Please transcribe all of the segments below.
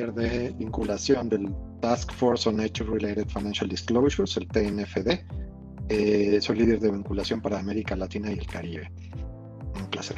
líder de vinculación del Task Force on Nature-Related Financial Disclosures, el TNFD. Soy líder de vinculación para América Latina y el Caribe. Un placer.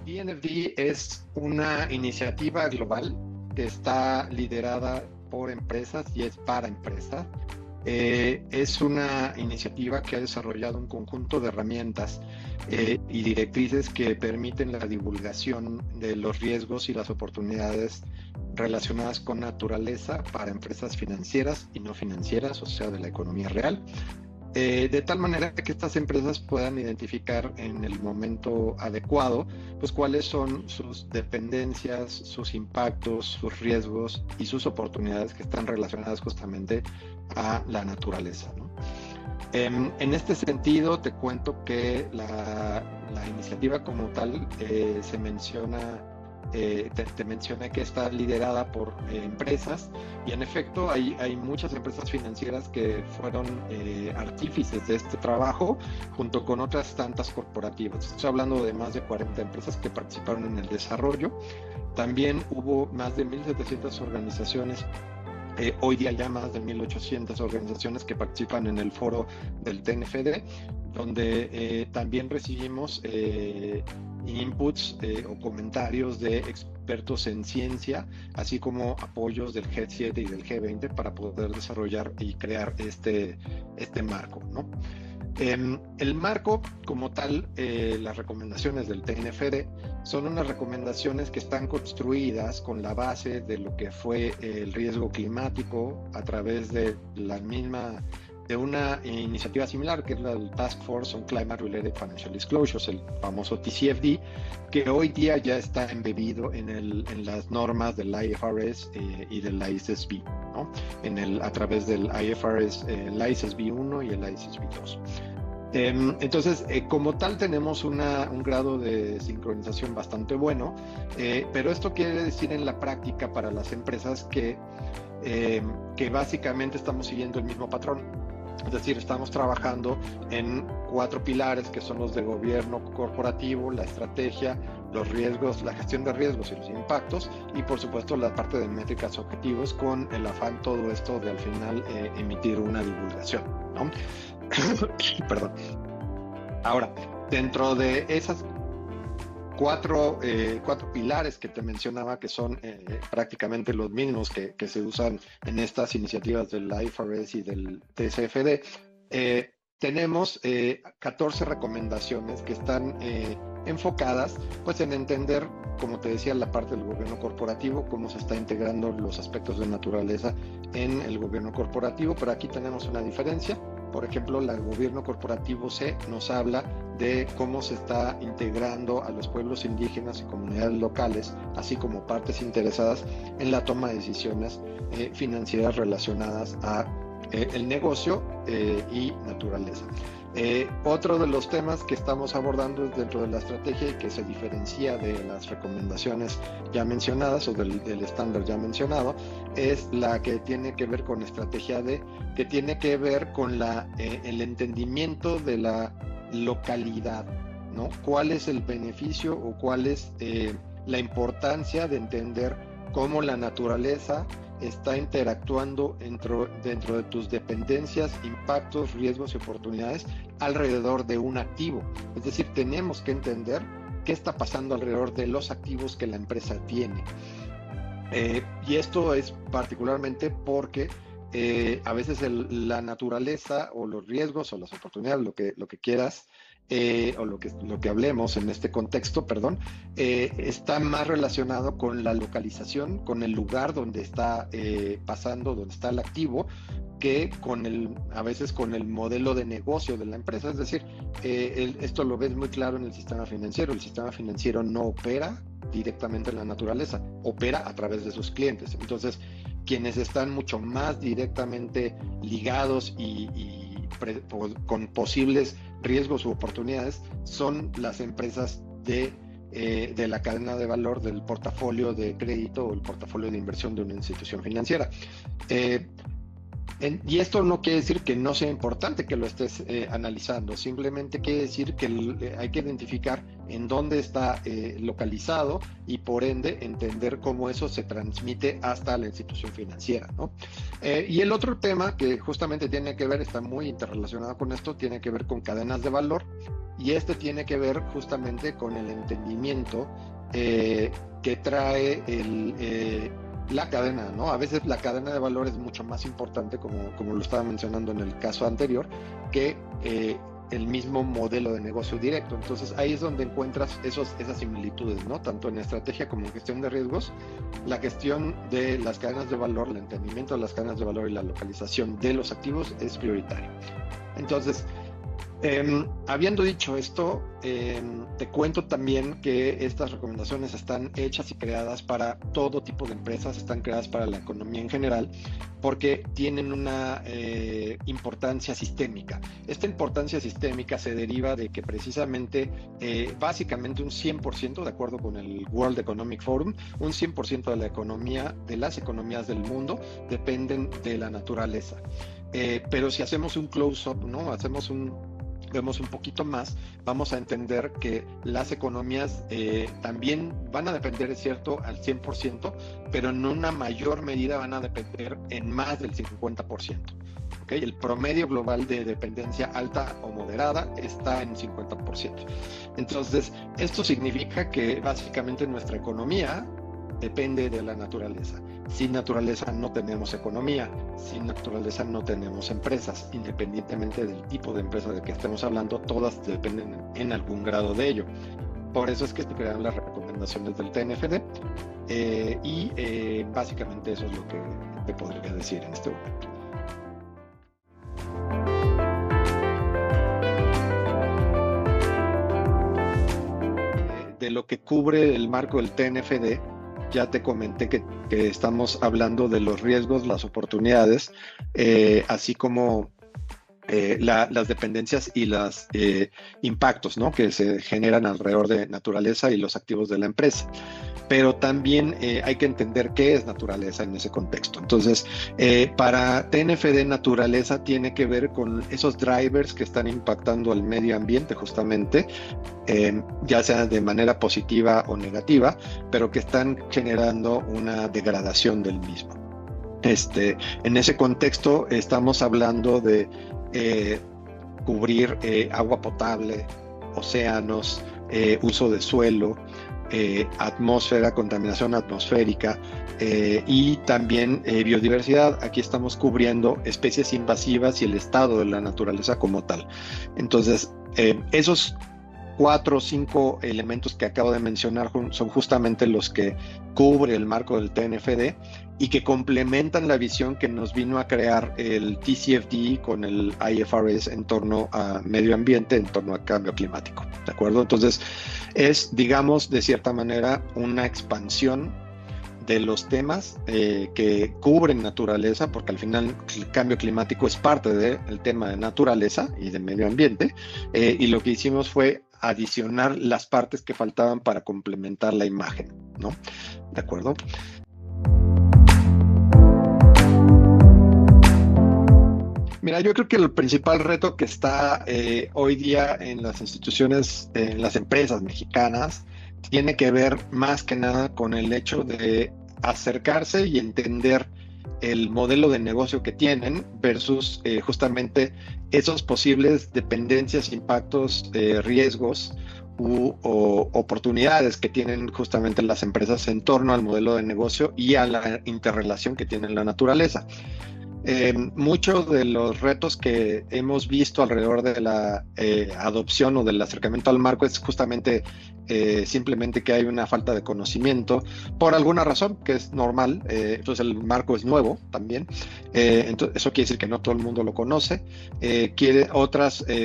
TNFD es una iniciativa global que está liderada por empresas y es para empresas. Es una iniciativa que ha desarrollado un conjunto de herramientas y directrices que permiten la divulgación de los riesgos y las oportunidades relacionadas con naturaleza para empresas financieras y no financieras, o sea, de la economía real, de tal manera que estas empresas puedan identificar en el momento adecuado pues cuáles son sus dependencias, sus impactos, sus riesgos y sus oportunidades que están relacionadas justamente a la naturaleza, ¿no? En este sentido, te cuento que la iniciativa como tal se menciona, te mencioné que está liderada por empresas, y en efecto hay muchas empresas financieras que fueron artífices de este trabajo, junto con otras tantas corporativas. Estoy hablando de más de 40 empresas que participaron en el desarrollo. También hubo más de 1,700 organizaciones. Hoy día ya más de 1,800 organizaciones que participan en el foro del TNFD, donde también recibimos inputs o comentarios de expertos en ciencia, así como apoyos del G7 y del G20 para poder desarrollar y crear este marco, ¿no? El marco como tal, las recomendaciones del TNFD son unas recomendaciones que están construidas con la base de lo que fue el riesgo climático a través de una iniciativa similar, que es la del Task Force on Climate-Related Financial Disclosures, el famoso TCFD, que hoy día ya está embebido en las normas del IFRS y del ISSB, ¿no? A través del IFRS, el ISSB 1 y el ISSB 2. Entonces, como tal, tenemos un grado de sincronización bastante bueno, pero esto quiere decir en la práctica para las empresas que básicamente estamos siguiendo el mismo patrón. Es decir, estamos trabajando en 4 pilares que son los de gobierno corporativo, la estrategia, los riesgos, la gestión de riesgos y los impactos, y por supuesto la parte de métricas objetivos, con el afán todo esto de al final emitir una divulgación, ¿no? Perdón. Ahora, dentro de esas 4 pilares que te mencionaba, que son prácticamente los mismos que se usan en estas iniciativas del IFRS y del TCFD, tenemos 14 recomendaciones que están enfocadas pues en entender, como te decía, la parte del gobierno corporativo, cómo se está integrando los aspectos de naturaleza en el gobierno corporativo. Pero aquí tenemos una diferencia. Por ejemplo, el gobierno corporativo C nos habla de cómo se está integrando a los pueblos indígenas y comunidades locales, así como partes interesadas en la toma de decisiones financieras relacionadas a el negocio y naturaleza. Otro de los temas que estamos abordando es dentro de la estrategia y que se diferencia de las recomendaciones ya mencionadas o del estándar ya mencionado, es la que tiene que ver con estrategia D, que tiene que ver con el entendimiento de la localidad, ¿no? ¿Cuál es el beneficio o cuál es la importancia de entender cómo la naturaleza está interactuando dentro de tus dependencias, impactos, riesgos y oportunidades alrededor de un activo? Es decir, tenemos que entender qué está pasando alrededor de los activos que la empresa tiene. Y esto es particularmente porque a veces la naturaleza o los riesgos o las oportunidades, lo que quieras, o lo que hablemos en este contexto, perdón, está más relacionado con la localización, con el lugar donde está pasando, donde está el activo, que a veces con el modelo de negocio de la empresa. Es decir, esto lo ves muy claro en el sistema financiero. El sistema financiero no opera directamente en la naturaleza, opera a través de sus clientes. Entonces, quienes están mucho más directamente ligados con posibles riesgos u oportunidades son las empresas de la cadena de valor del portafolio de crédito o el portafolio de inversión de una institución financiera. Y esto no quiere decir que no sea importante que lo estés analizando, simplemente quiere decir que hay que identificar en dónde está localizado y por ende entender cómo eso se transmite hasta la institución financiera, ¿no? Y el otro tema que justamente tiene que ver, está muy interrelacionado con esto, tiene que ver con cadenas de valor, y este tiene que ver justamente con el entendimiento que trae la cadena, ¿no? A veces la cadena de valor es mucho más importante, como lo estaba mencionando en el caso anterior, que el mismo modelo de negocio directo. Entonces ahí es donde encuentras esas similitudes, ¿no? Tanto en estrategia como en gestión de riesgos. La gestión de las cadenas de valor, el entendimiento de las cadenas de valor y la localización de los activos es prioritario. Entonces, habiendo dicho esto, te cuento también que estas recomendaciones están hechas y creadas para todo tipo de empresas, están creadas para la economía en general, porque tienen una importancia sistémica. Esta importancia sistémica se deriva de que precisamente, básicamente un 100%, de acuerdo con el World Economic Forum, un 100% de la economía, de las economías del mundo, dependen de la naturaleza. Pero si hacemos un close-up, ¿no? Vemos un poquito más, vamos a entender que las economías también van a depender, es cierto, al 100%, pero en una mayor medida van a depender en más del 50%. ¿Okay? El promedio global de dependencia alta o moderada está en 50%. Entonces, esto significa que básicamente nuestra economía depende de la naturaleza. Sin naturaleza no tenemos economía, sin naturaleza no tenemos empresas, independientemente del tipo de empresa de que estemos hablando, todas dependen en algún grado de ello. Por eso es que se crearon las recomendaciones del TNFD y básicamente eso es lo que te podría decir en este momento. De lo que cubre el marco del TNFD, ya te comenté que estamos hablando de los riesgos, las oportunidades, así como las dependencias y los impactos, ¿no? Que se generan alrededor de naturaleza y los activos de la empresa. Pero también hay que entender qué es naturaleza en ese contexto. Entonces, para TNFD, naturaleza tiene que ver con esos drivers que están impactando al medio ambiente justamente, ya sea de manera positiva o negativa, pero que están generando una degradación del mismo. En ese contexto estamos hablando de cubrir agua potable, océanos, uso de suelo, atmósfera, contaminación atmosférica y también biodiversidad. Aquí estamos cubriendo especies invasivas y el estado de la naturaleza como tal. Entonces, esos 4 o 5 elementos que acabo de mencionar son justamente los que cubre el marco del TNFD y que complementan la visión que nos vino a crear el TCFD con el IFRS en torno a medio ambiente, en torno a cambio climático, ¿de acuerdo? Entonces, es, digamos, de cierta manera, una expansión de los temas que cubren naturaleza, porque al final el cambio climático es parte del tema de naturaleza y de medio ambiente, y lo que hicimos fue adicionar las partes que faltaban para complementar la imagen, ¿no? ¿De acuerdo? Mira, yo creo que el principal reto que está hoy día en las instituciones, en las empresas mexicanas, tiene que ver más que nada con el hecho de acercarse y entender el modelo de negocio que tienen versus justamente esos posibles dependencias, impactos, riesgos o oportunidades que tienen justamente las empresas en torno al modelo de negocio y a la interrelación que tiene la naturaleza. Muchos de los retos que hemos visto alrededor de la adopción o del acercamiento al marco es justamente simplemente que hay una falta de conocimiento por alguna razón que es normal. Entonces el marco es nuevo también, entonces eso quiere decir que no todo el mundo lo conoce.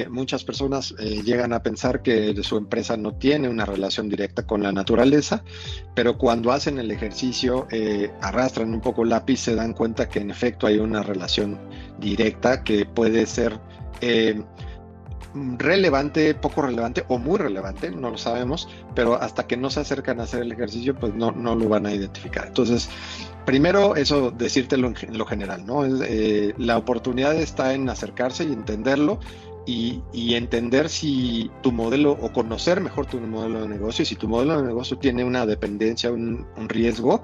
Muchas personas llegan a pensar que su empresa no tiene una relación directa con la naturaleza, pero cuando hacen el ejercicio, arrastran un poco el lápiz, se dan cuenta que en efecto hay una relación directa que puede ser relevante, poco relevante o muy relevante, no lo sabemos, pero hasta que no se acercan a hacer el ejercicio, pues no lo van a identificar. Entonces, Primero, eso decírtelo en lo general, ¿no? La oportunidad está en acercarse y entenderlo y entender si tu modelo o conocer mejor tu modelo de negocio. Y si tu modelo de negocio tiene una dependencia, un riesgo,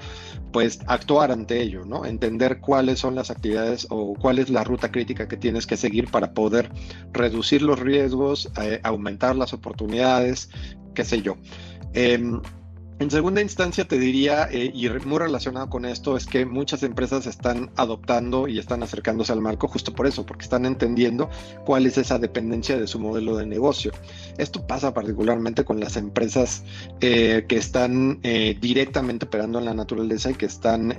pues actuar ante ello, ¿no? Entender cuáles son las actividades o cuál es la ruta crítica que tienes que seguir para poder reducir los riesgos, aumentar las oportunidades, qué sé yo. En segunda instancia te diría, y muy relacionado con esto, es que muchas empresas están adoptando y están acercándose al marco justo por eso, porque están entendiendo cuál es esa dependencia de su modelo de negocio. Esto pasa particularmente con las empresas que están directamente operando en la naturaleza y que están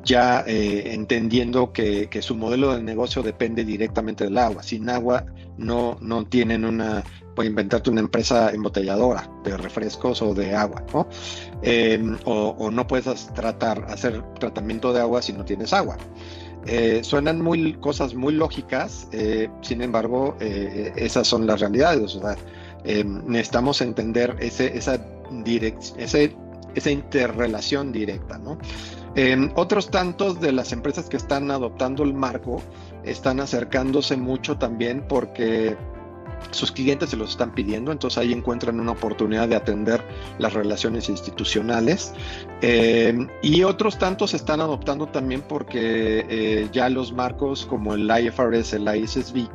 ya entendiendo que su modelo de negocio depende directamente del agua. Sin agua no tienen puede inventarte una empresa embotelladora de refrescos o de agua, ¿no? O no puedes hacer tratamiento de agua si no tienes agua. Suenan cosas muy lógicas, sin embargo, esas son las realidades. O sea, necesitamos entender esa interrelación directa, ¿no? Otros tantos de las empresas que están adoptando el marco están acercándose mucho también porque sus clientes se los están pidiendo, entonces ahí encuentran una oportunidad de atender las relaciones institucionales, y otros tantos se están adoptando también porque ya los marcos como el IFRS, el ISSB,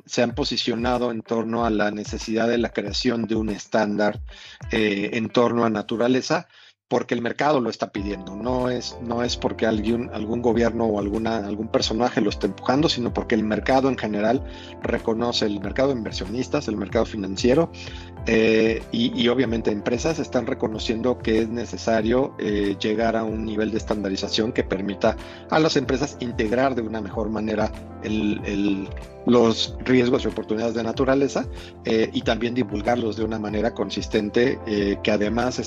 se han posicionado en torno a la necesidad de la creación de un estándar en torno a naturaleza, porque el mercado lo está pidiendo. No es porque algún gobierno o algún personaje lo esté empujando, sino porque el mercado en general reconoce, el mercado de inversionistas, el mercado financiero, y obviamente empresas están reconociendo que es necesario llegar a un nivel de estandarización que permita a las empresas integrar de una mejor manera los riesgos y oportunidades de naturaleza, y también divulgarlos de una manera consistente, que además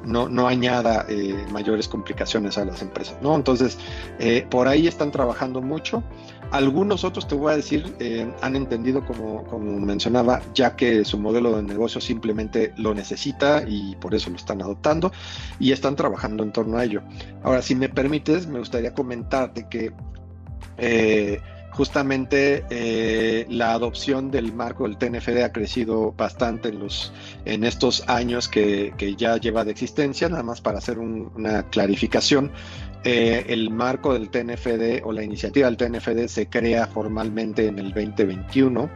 no añada mayores complicaciones a las empresas, ¿no? Entonces, por ahí están trabajando mucho. Algunos otros, te voy a decir, han entendido, como mencionaba, ya que su modelo de negocio simplemente lo necesita y por eso lo están adoptando y están trabajando en torno a ello. Ahora, si me permites, me gustaría comentarte que justamente la adopción del marco del TNFD ha crecido bastante en estos años que ya lleva de existencia. Nada más para hacer una clarificación, el marco del TNFD o la iniciativa del TNFD se crea formalmente en el 2021.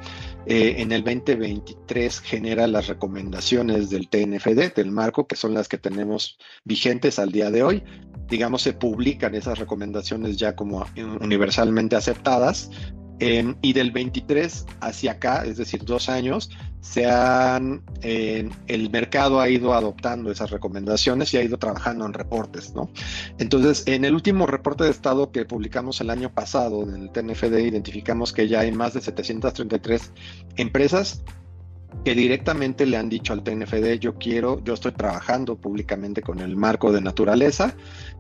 En el 2023 genera las recomendaciones del TNFD, del marco, que son las que tenemos vigentes al día de hoy. Digamos, se publican esas recomendaciones ya como universalmente aceptadas, y del 23 hacia acá, es decir, 2 años, el mercado ha ido adoptando esas recomendaciones y ha ido trabajando en reportes, ¿no? Entonces, en el último reporte de estado que publicamos el año pasado del TNFD, identificamos que ya hay más de 733 empresas que directamente le han dicho al TNFD: yo estoy trabajando públicamente con el marco de naturaleza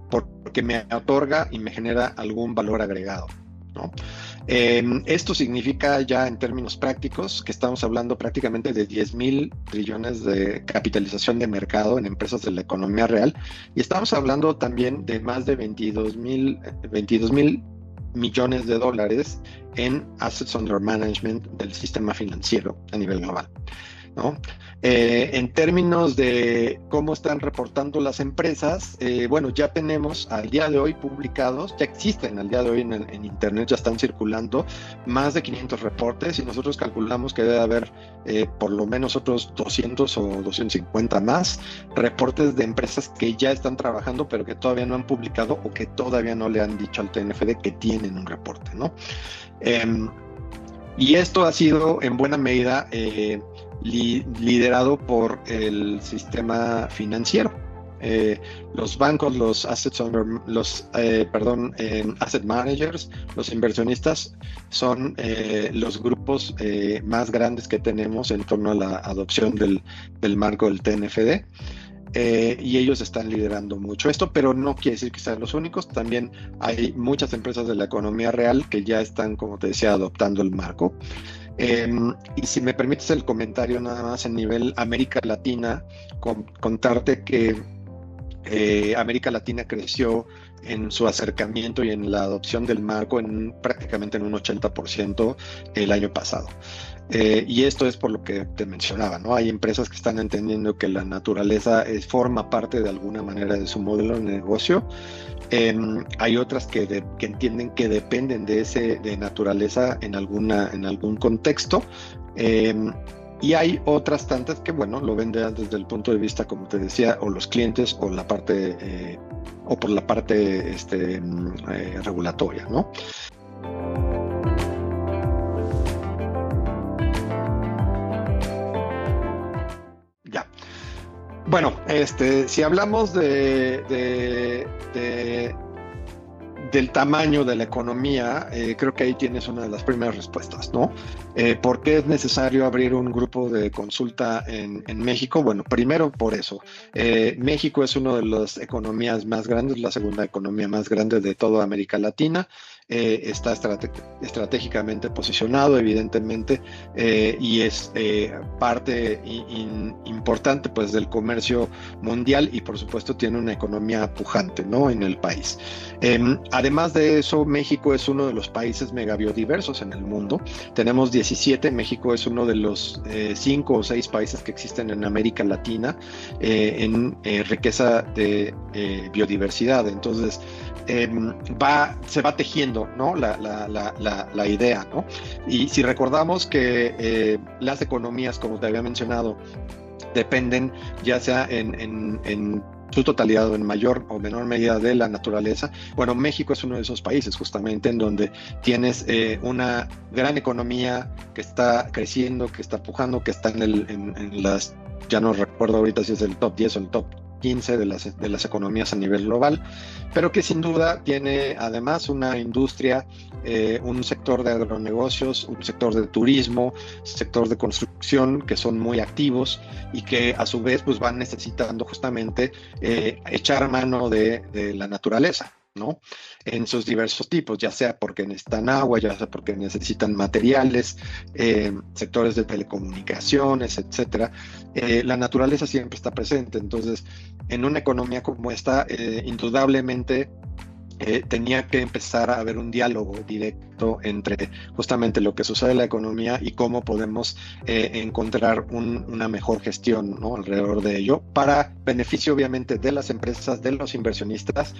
porque me otorga y me genera algún valor agregado, ¿no? Esto significa ya en términos prácticos que estamos hablando prácticamente de 10,000 trillones de capitalización de mercado en empresas de la economía real, y estamos hablando también de más de 22 mil millones de dólares en assets under management del sistema financiero a nivel global, ¿no? En términos de cómo están reportando las empresas, bueno, ya tenemos al día de hoy publicados, ya existen al día de hoy en internet, ya están circulando más de 500 reportes, y nosotros calculamos que debe haber por lo menos otros 200 o 250 más reportes de empresas que ya están trabajando pero que todavía no han publicado o que todavía no le han dicho al TNFD que tienen un reporte, ¿no? Y esto ha sido en buena medida liderado por el sistema financiero. Los bancos, los asset managers, los inversionistas son los grupos más grandes que tenemos en torno a la adopción del marco del TNFD. Y ellos están liderando mucho esto, pero no quiere decir que sean los únicos. También hay muchas empresas de la economía real que ya están, como te decía, adoptando el marco. Y si me permites, el comentario nada más en nivel América Latina, contarte que América Latina creció en su acercamiento y en la adopción del marco prácticamente en un 80% el año pasado. Y esto es por lo que te mencionaba, ¿no? Hay empresas que están entendiendo que la naturaleza forma parte de alguna manera de su modelo de negocio. Hay otras que entienden que dependen de naturaleza en algún contexto. Y hay otras tantas que, bueno, lo ven desde el punto de vista, como te decía, o los clientes o la parte o por la parte regulatoria, ¿no? Ya. Bueno, si hablamos del tamaño de la economía, creo que ahí tienes una de las primeras respuestas, ¿no? ¿Por qué es necesario abrir un grupo de consulta en México? Bueno, primero por eso. México es una de las economías más grandes, la segunda economía más grande de toda América Latina. Está estratégicamente posicionado, evidentemente, y es parte importante, pues, del comercio mundial, y por supuesto tiene una economía pujante, ¿no?, en el país. Además de eso, México es uno de los países megabiodiversos en el mundo. Tenemos 17, México es uno de los 5 o 6 países que existen en América Latina en riqueza de biodiversidad. Entonces, se va tejiendo, ¿no?, la idea, ¿no? Y si recordamos que las economías, como te había mencionado, dependen ya sea en su totalidad o en mayor o menor medida de la naturaleza. Bueno, México es uno de esos países justamente en donde tienes una gran economía que está creciendo, que está pujando, que está en las, ya no recuerdo ahorita si es el top 10 o el top 15 de las economías a nivel global, pero que sin duda tiene además una industria, un sector de agronegocios, un sector de turismo, sector de construcción que son muy activos y que a su vez pues van necesitando justamente echar mano de la naturaleza, ¿no?, en sus diversos tipos, ya sea porque necesitan agua, ya sea porque necesitan materiales, sectores de telecomunicaciones, etcétera. La naturaleza siempre está presente. Entonces, en una economía como esta, indudablemente tenía que empezar a haber un diálogo directo entre justamente lo que sucede en la economía y cómo podemos encontrar una mejor gestión, ¿no?, alrededor de ello, para beneficio obviamente de las empresas, de los inversionistas,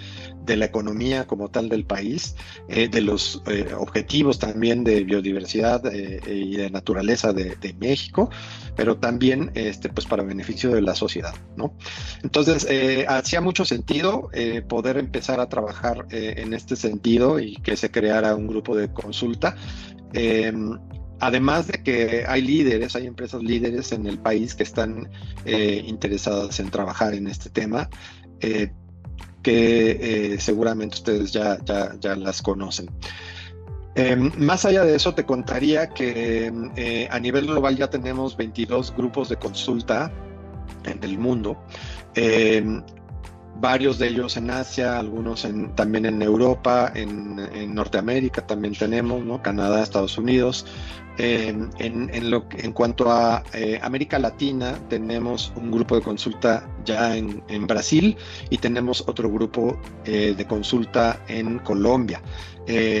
de la economía como tal del país, de los objetivos también de biodiversidad y de naturaleza de México, pero también pues para beneficio de la sociedad, ¿no? Entonces, hacía mucho sentido poder empezar a trabajar en este sentido y que se creara un grupo de consulta. Además de que hay empresas líderes en el país que están interesadas en trabajar en este tema, que seguramente ustedes ya las conocen. Más allá de eso, te contaría que a nivel global ya tenemos 22 grupos de consulta en el mundo. Varios de ellos en Asia, algunos también en Europa, en Norteamérica también tenemos, ¿no?, Canadá, Estados Unidos. En cuanto a América Latina, tenemos un grupo de consulta ya en Brasil y tenemos otro grupo de consulta en Colombia.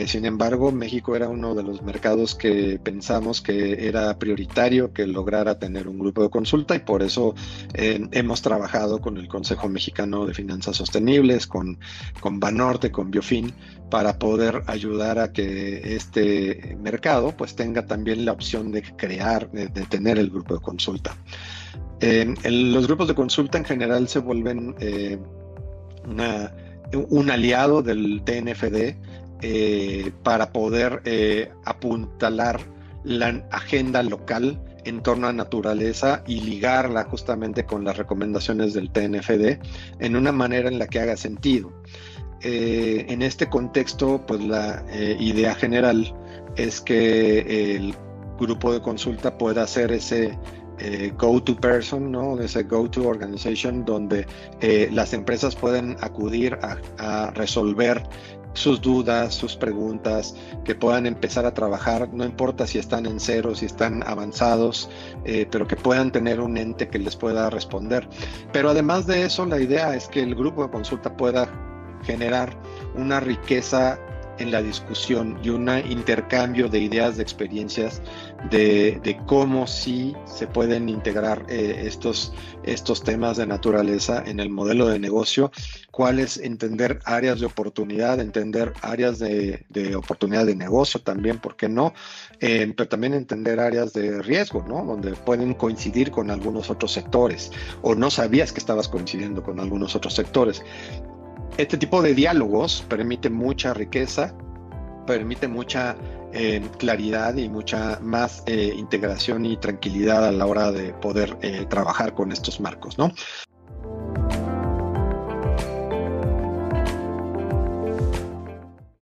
Sin embargo, México era uno de los mercados que pensamos que era prioritario que lograra tener un grupo de consulta, y por eso hemos trabajado con el Consejo Mexicano de Finanzas Sostenibles, con Banorte, con Biofin, para poder ayudar a que este mercado pues tenga también la opción de de tener el grupo de consulta. Los grupos de consulta en general se vuelven un aliado del TNFD para poder apuntalar la agenda local en torno a naturaleza y ligarla justamente con las recomendaciones del TNFD en una manera en la que haga sentido. En este contexto, pues la idea general es que el grupo de consulta pueda ser ese go-to person, ¿no?, ese go-to organization donde las empresas pueden acudir a resolver sus dudas, sus preguntas, que puedan empezar a trabajar, no importa si están en cero, si están avanzados, pero que puedan tener un ente que les pueda responder. Pero además de eso, la idea es que el grupo de consulta pueda generar una riqueza en la discusión y un intercambio de ideas, de experiencias, de cómo sí se pueden integrar estos temas de naturaleza en el modelo de negocio, cuáles entender áreas de oportunidad, entender áreas de oportunidad de negocio también, ¿por qué no? Pero también entender áreas de riesgo, ¿no? Donde pueden coincidir con algunos otros sectores o no sabías que estabas coincidiendo con algunos otros sectores. Este tipo de diálogos permite mucha riqueza, permite mucha claridad y mucha más integración y tranquilidad a la hora de poder trabajar con estos marcos, ¿no?